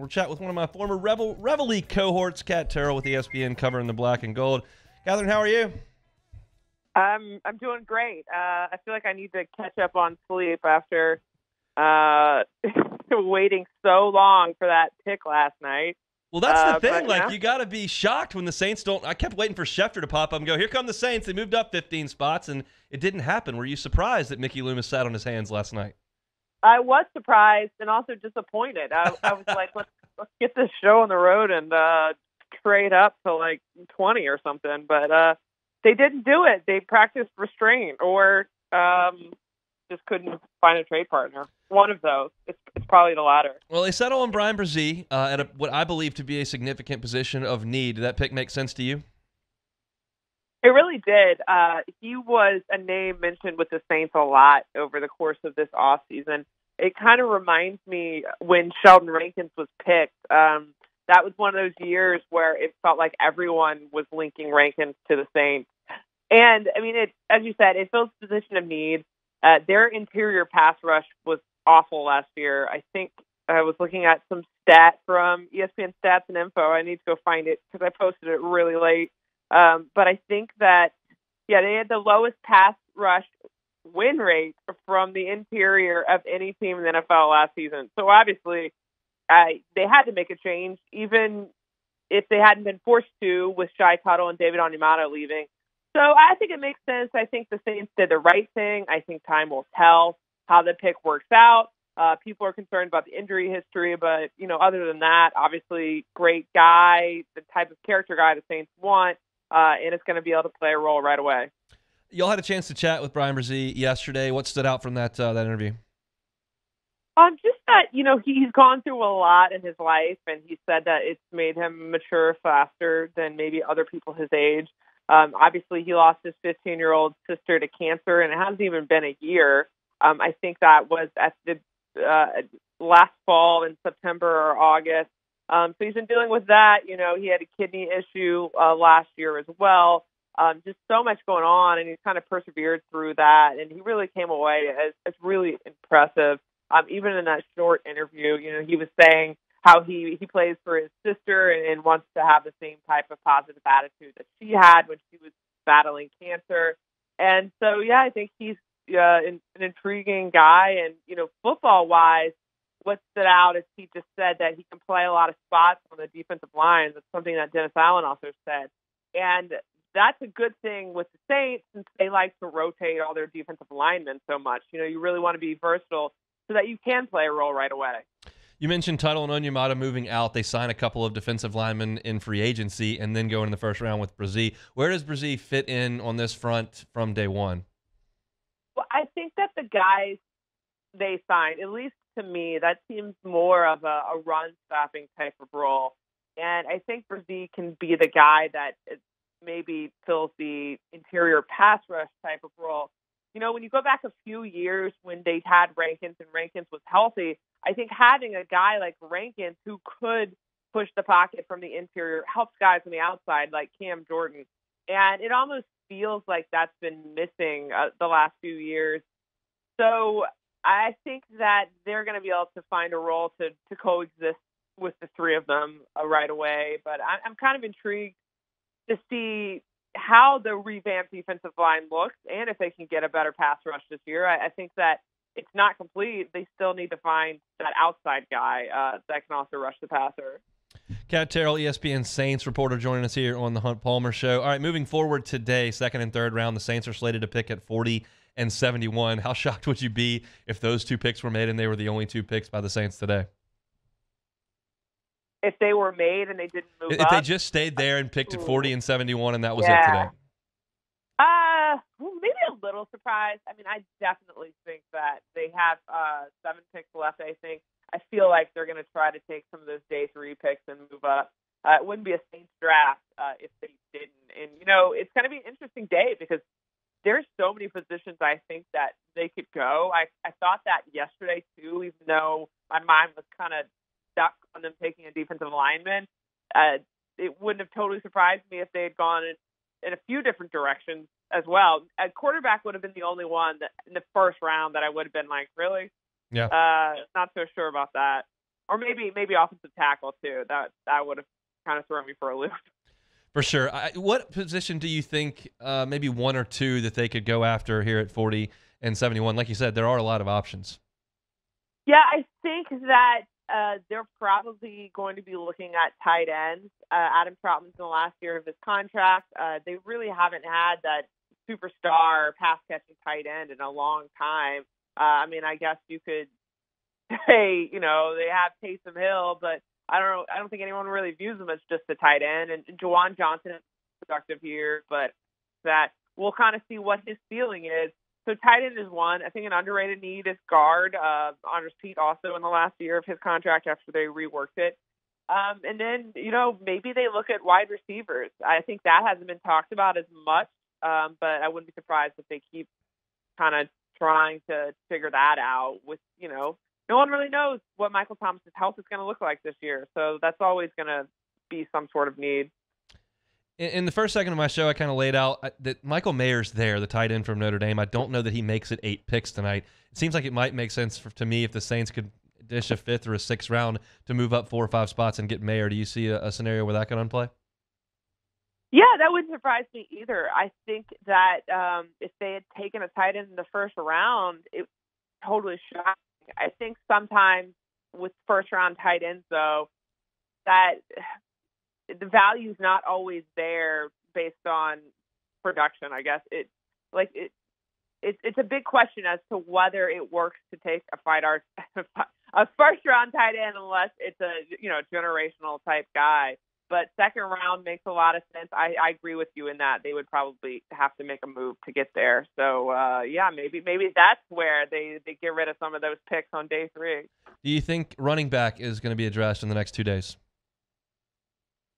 We're chatting with one of my former Reveille cohorts, Kat Terrell with ESPN covering the black and gold. Catherine, how are you? I'm doing great. I feel like I need to catch up on sleep after waiting so long for that pick last night. Well, that's the thing. But, you got to be shocked when the Saints don't. I kept waiting for Schefter to pop up and go, here come the Saints. They moved up 15 spots, and it didn't happen. Were you surprised that Mickey Loomis sat on his hands last night? I was surprised and also disappointed. I was like, let's get this show on the road and trade up to like 20 or something. But they didn't do it. They practiced restraint or just couldn't find a trade partner. One of those. It's probably the latter. Well, they settle on Bryan Bresee at what I believe to be a significant position of need. Did that pick make sense to you? It really did. He was a name mentioned with the Saints a lot over the course of this offseason. It kind of reminds me when Sheldon Rankins was picked. That was one of those years where it felt like everyone was linking Rankins to the Saints. And, I mean, as you said, it fills a position of need. Their interior pass rush was awful last year. I think I was looking at some stat from ESPN Stats and Info. I need to go find it because I posted it really late. But I think that, they had the lowest pass rush win rate from the interior of any team in the NFL last season. So obviously, they had to make a change, even if they hadn't been forced to with Shai Tuttle and David Onyemata leaving. So I think it makes sense. I think the Saints did the right thing. I think time will tell how the pick works out. People are concerned about the injury history, but, other than that, obviously great guy, the type of character guy the Saints want. And it's going to be able to play a role right away. Y'all had a chance to chat with Bryan Bresee yesterday. What stood out from that interview? Just that, he's gone through a lot in his life, and he said that it's made him mature faster than maybe other people his age. Obviously, he lost his 15-year-old sister to cancer, and it hasn't even been a year. I think that was at the last fall in September or August. So he's been dealing with that. He had a kidney issue last year as well. Just so much going on, and he's kind of persevered through that. And he really came away as really impressive. Even in that short interview, he was saying how he plays for his sister and wants to have the same type of positive attitude that she had when she was battling cancer. And so, I think he's an intriguing guy. And, football-wise, what stood out is he just said that he can play a lot of spots on the defensive line. That's something that Dennis Allen also said. And that's a good thing with the Saints since they like to rotate all their defensive linemen so much. You really want to be versatile so that you can play a role right away. You mentioned Tuttle and Onyemata moving out. They sign a couple of defensive linemen in free agency and then go in the first round with Bresee. Where does Bresee fit in on this front from day one? Well, I think that the guys they signed, at least to me, that seems more of a run-stopping type of role. And I think Bresee can be the guy that maybe fills the interior pass rush type of role. When you go back a few years when they had Rankins and Rankins was healthy, I think having a guy like Rankins who could push the pocket from the interior helps guys on the outside like Cam Jordan. And it almost feels like that's been missing the last few years. So I think that they're going to be able to find a role to coexist with the three of them right away. But I'm kind of intrigued to see how the revamped defensive line looks and if they can get a better pass rush this year. I think that it's not complete. They still need to find that outside guy that can also rush the passer. Kat Terrell, ESPN Saints reporter, joining us here on the Hunt Palmer Show. All right, moving forward today, second and third round, the Saints are slated to pick at 40 and 71. How shocked would you be if those two picks were made and they were the only two picks by the Saints today? If they were made and they didn't move up? If they just stayed there and picked at 40 and 71 and that was it today? Maybe a little surprised. I mean, I definitely think that they have 7 picks left, I think. I feel like they're going to try to take some of those day 3 picks and move up. It wouldn't be a Saints draft if they didn't. And, it's going to be an interesting day because there's so many positions I think that they could go. I thought that yesterday, too, even though my mind was kind of stuck on them taking a defensive lineman. It wouldn't have totally surprised me if they had gone in a few different directions as well. A quarterback would have been the only one that in the first round that I would have been like, really? Yeah. Not so sure about that. or maybe offensive tackle too. That would have kind of thrown me for a loop. For sure. What position do you think, maybe one or two, that they could go after here at 40 and 71? Like you said, there are a lot of options. Yeah, I think that they're probably going to be looking at tight ends. Adam Troutman's in the last year of his contract. They really haven't had that superstar pass-catching tight end in a long time. I mean, I guess you could say, they have Taysom Hill, but I don't think anyone really views him as just a tight end. And Juwan Johnson is productive here, but that we'll kind of see what his ceiling is. So tight end is one. I think an underrated need is guard. Andres Pete also in the last year of his contract after they reworked it. And then, maybe they look at wide receivers. I think that hasn't been talked about as much, but I wouldn't be surprised if they keep kind of trying to figure that out with, no one really knows what Michael Thomas's health is going to look like this year. So that's always going to be some sort of need. In the first segment of my show, I kind of laid out that Michael Mayer's there, the tight end from Notre Dame. I don't know that he makes it 8 picks tonight. It seems like it might make sense to me if the Saints could dish a 5th or a 6th round to move up 4 or 5 spots and get Mayer. Do you see a scenario where that could unplay? Yeah, that wouldn't surprise me either. I think that if they had taken a tight end in the first round, it totally shocking. I think sometimes with first-round tight ends, though, that the value's not always there based on production. I guess it's a big question as to whether it works to take a first-round tight end unless it's a generational type guy. But second round makes a lot of sense. I agree with you in that they would probably have to make a move to get there. So, maybe that's where they get rid of some of those picks on day 3. Do you think running back is going to be addressed in the next 2 days?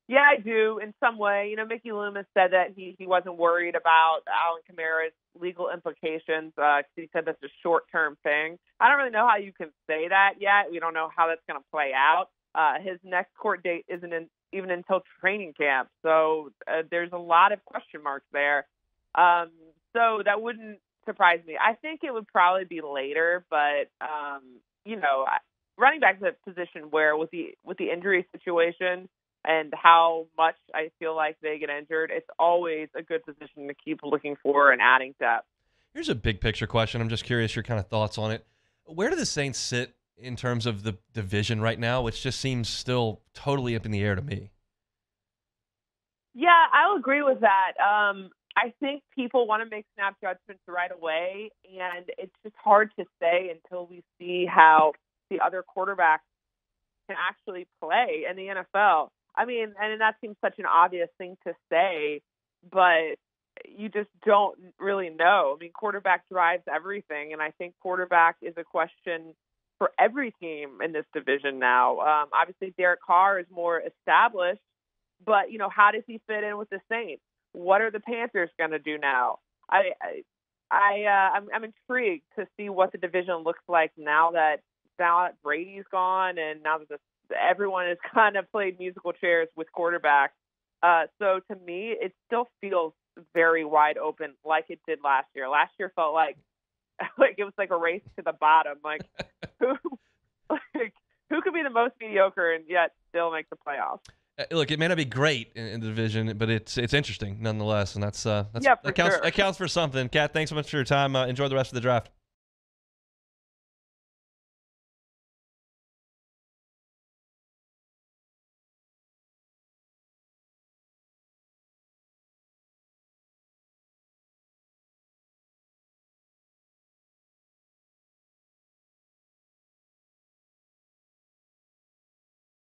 Yeah, I do in some way. Mickey Loomis said that he wasn't worried about Alvin Kamara's legal implications. He said that's a short-term thing. I don't really know how you can say that yet. We don't know how that's going to play out. His next court date isn't even until training camp. So there's a lot of question marks there. So that wouldn't surprise me. I think it would probably be later, but running back is a position where with the injury situation and how much I feel like they get injured, it's always a good position to keep looking for and adding depth. Here's a big picture question. I'm just curious your kind of thoughts on it. Where do the Saints sit in terms of the division right now, which just seems still totally up in the air to me? Yeah, I'll agree with that. I think people want to make snap judgments right away, and it's just hard to say until we see how the other quarterbacks can actually play in the NFL. I mean, and that seems such an obvious thing to say, but you just don't really know. I mean, quarterback drives everything, and I think quarterback is a question for every team in this division now. Obviously, Derek Carr is more established, but, how does he fit in with the Saints? What are the Panthers going to do now? I'm intrigued to see what the division looks like now that Brady's gone and now that everyone has kind of played musical chairs with quarterbacks. So to me, it still feels very wide open like it did last year. Last year felt like it was like a race to the bottom. Like who could be the most mediocre and yet still make the playoffs? Look, it may not be great in the division, but it's interesting nonetheless, and that counts. Sure. That counts for something. Kat, thanks so much for your time. Enjoy the rest of the draft.